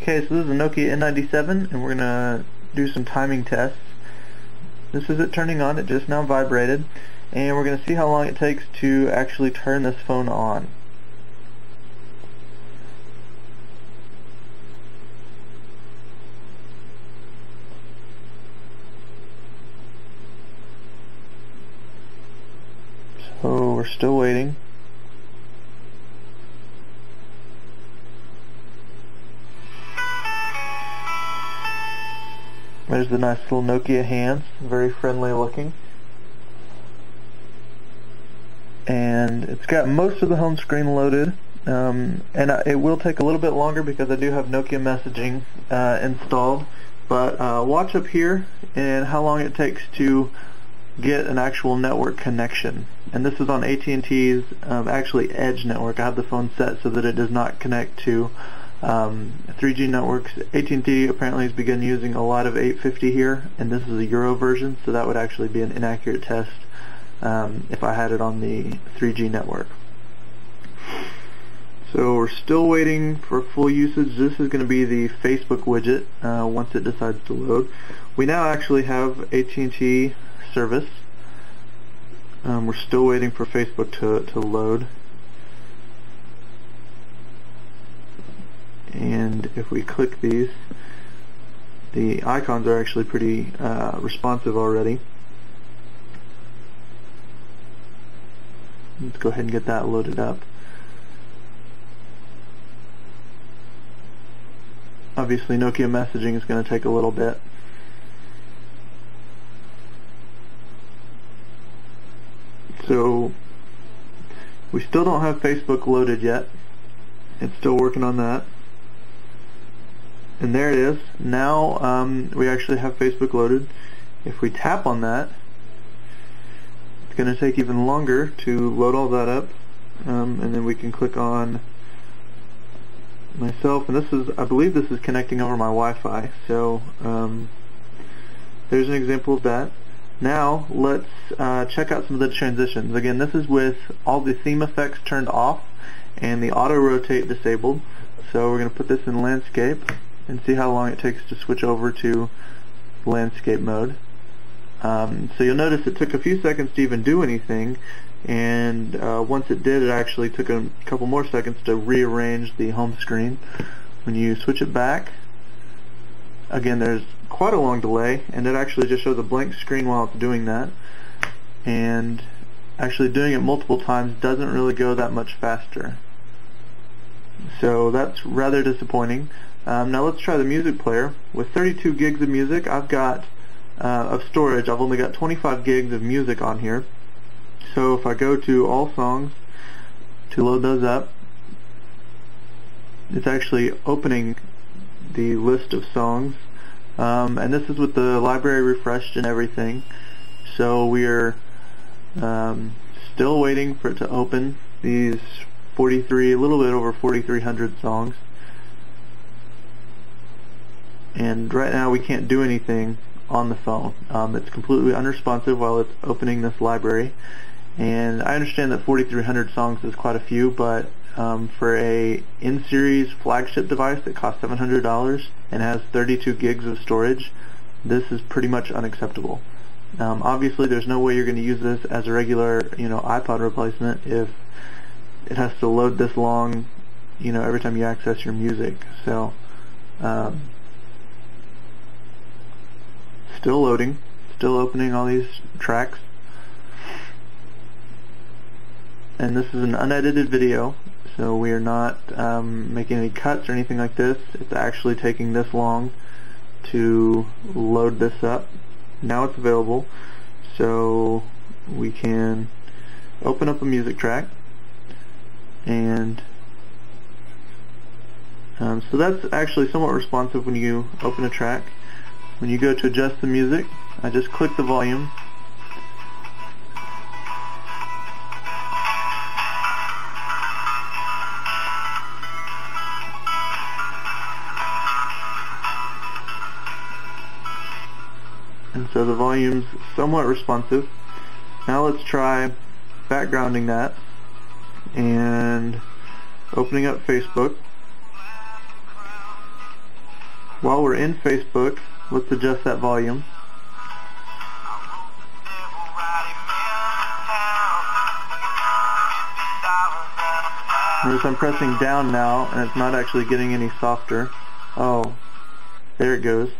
Okay, so this is a Nokia N97, and we're going to do some timing tests. This is it turning on. It just now vibrated, and we're going to see how long it takes to actually turn this phone on. So we're still waiting. There's the nice little Nokia hands, very friendly looking. And it's got most of the home screen loaded, and it will take a little bit longer because I do have Nokia messaging installed. But watch up here and how long it takes to get an actual network connection. And this is on AT&T's actually Edge network. I have the phone set so that it does not connect to 3G networks. AT&T apparently has begun using a lot of 850 here, and this is a Euro version, so that would actually be an inaccurate test if I had it on the 3G network. So we're still waiting for full usage. This is going to be the Facebook widget once it decides to load. We now actually have AT&T service. We're still waiting for Facebook to load. And if we click these, the icons are actually pretty responsive already. Let's go ahead and get that loaded up. Obviously Nokia messaging is going to take a little bit. So we still don't have Facebook loaded yet. It's still working on that. And there it is. Now we actually have Facebook loaded. If we tap on that, it's going to take even longer to load all that up. And then we can click on myself. And this is, I believe this is connecting over my Wi-Fi. So there's an example of that. Now let's check out some of the transitions. Again, this is with all the theme effects turned off and the auto rotate disabled. So we're going to put this in landscape and see how long it takes to switch over to landscape mode. So you'll notice it took a few seconds to even do anything, and once it did, it actually took a couple more seconds to rearrange the home screen. When you switch it back, again, there's quite a long delay, and it actually just shows a blank screen while it's doing that. And actually doing it multiple times doesn't really go that much faster. So that's rather disappointing. Now let's try the music player. With 32 gigs of music, I've got of storage, I've only got 25 gigs of music on here. So if I go to all songs to load those up, it's actually opening the list of songs. And this is with the library refreshed and everything. So we're still waiting for it to open these a little bit over 4,300 songs. And right now we can't do anything on the phone. It's completely unresponsive while it's opening this library. And I understand that 4,300 songs is quite a few, but for a Nseries flagship device that costs $700 and has 32 gigs of storage, this is pretty much unacceptable. Obviously there's no way you're going to use this as a regular iPod replacement if it has to load this long every time you access your music. So still loading, still opening all these tracks. And this is an unedited video, so we are not making any cuts or anything like this. It's actually taking this long to load this up. Now it's available, so we can open up a music track. And so that's actually somewhat responsive when you open a track. When you go to adjust the music, I just click the volume. And so the volume's somewhat responsive. Now let's try backgrounding that and opening up Facebook. While we're in Facebook, let's adjust that volume. Notice I'm pressing down now, and it's not actually getting any softer. Oh, there it goes.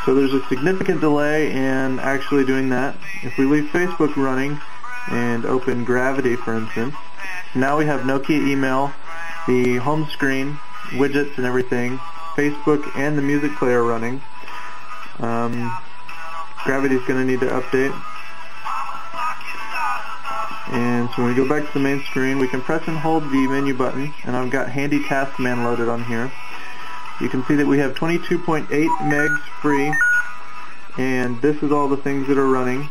So there's a significant delay in actually doing that. If we leave Facebook running and open Gravity, for instance, now we have Nokia email, the home screen, widgets and everything, Facebook and the music player running. Gravity's going to need to update. And so when we go back to the main screen, we can press and hold the menu button, and I've got Handy Task Man loaded on here. You can see that we have 22.8 megs free, and this is all the things that are running.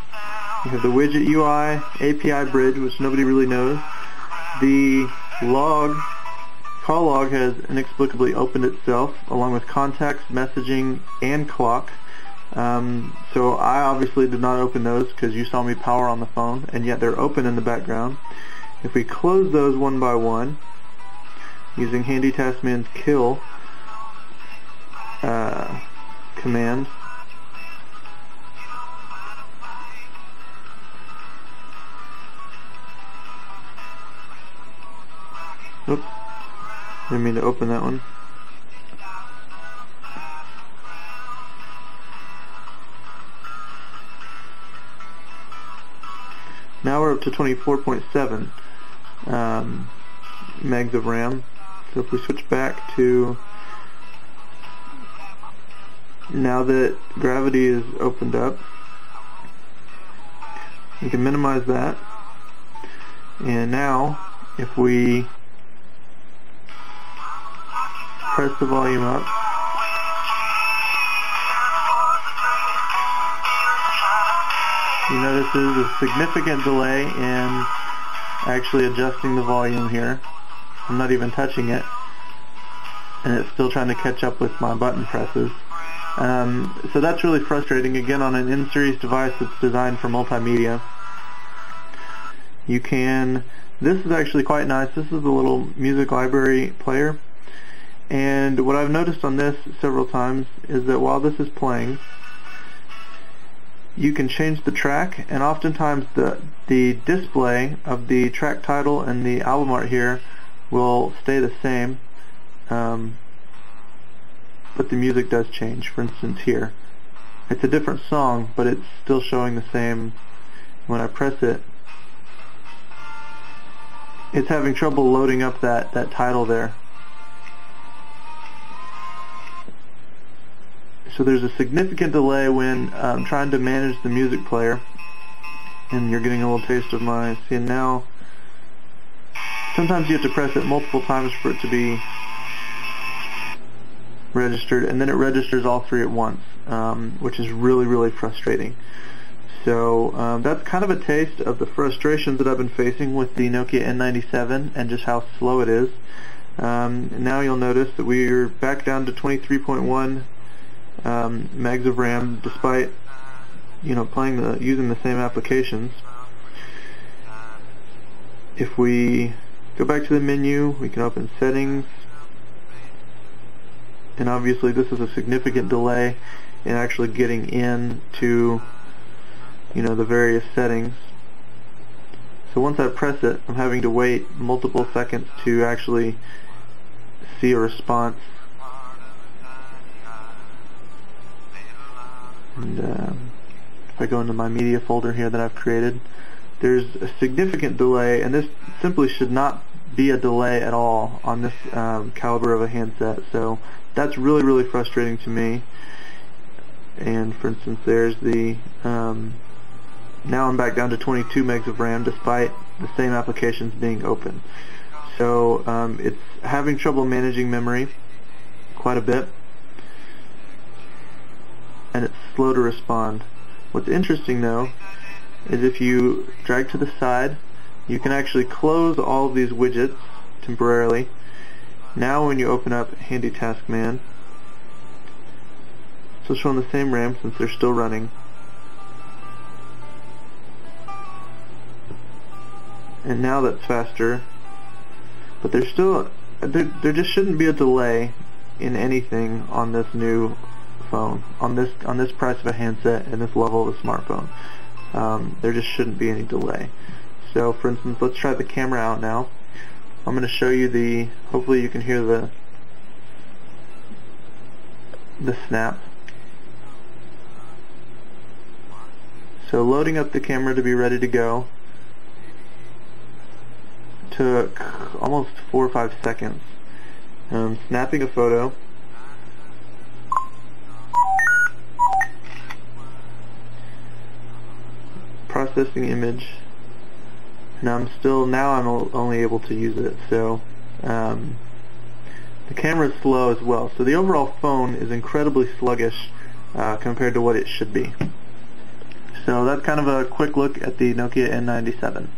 We have the widget UI, API bridge, which nobody really knows. The log, call log, has inexplicably opened itself, along with contacts, messaging, and clock. So I obviously did not open those because you saw me power on the phone, and yet they're open in the background. If we close those one by one, using Handy Task Man's kill command, oops, didn't mean to open that one. Now we're up to 24.7 megs of RAM. So if we switch back to, now that Gravity is opened up, we can minimize that. And now, if we press the volume up, you notice there's a significant delay in actually adjusting the volume here. I'm not even touching it, and it's still trying to catch up with my button presses. So that's really frustrating, again, on an Nseries device that's designed for multimedia. You can, this is actually quite nice, this is the little music library player, and what I've noticed on this several times is that while this is playing, you can change the track, and oftentimes the display of the track title and the album art here will stay the same, but the music does change. For instance, here it's a different song, but it's still showing the same. When I press it, it's having trouble loading up that title there. So there's a significant delay when trying to manage the music player, and you're getting a little taste of my, see now, sometimes you have to press it multiple times for it to be registered, and then it registers all three at once, which is really, really frustrating. So that's kind of a taste of the frustrations that I've been facing with the Nokia N97 and just how slow it is. Now you'll notice that we're back down to 23.1 megs of RAM, despite using the same applications. If we go back to the menu, we can open settings, and obviously this is a significant delay in actually getting into the various settings. So once I press it, I'm having to wait multiple seconds to actually see a response. And if I go into my media folder here that I've created, there's a significant delay, and this simply should not be a delay at all on this caliber of a handset. So that's really, really frustrating to me. And for instance, there's the now I'm back down to 22 megs of RAM despite the same applications being open. So it's having trouble managing memory quite a bit, and it's slow to respond. What's interesting though is if you drag to the side, you can actually close all of these widgets temporarily. Now when you open up Handy Task Man, still showing the same RAM since they're still running. And now that's faster, but there's still, there just shouldn't be a delay in anything on this new phone, on this price of a handset and this level of a smartphone. There just shouldn't be any delay. So for instance, let's try the camera out now. I'm going to show you hopefully you can hear the snap. So loading up the camera to be ready to go took almost 4 or 5 seconds. Snapping a photo. Processing image. And I'm only able to use it. So the camera is slow as well. So the overall phone is incredibly sluggish compared to what it should be. So that's kind of a quick look at the Nokia N97.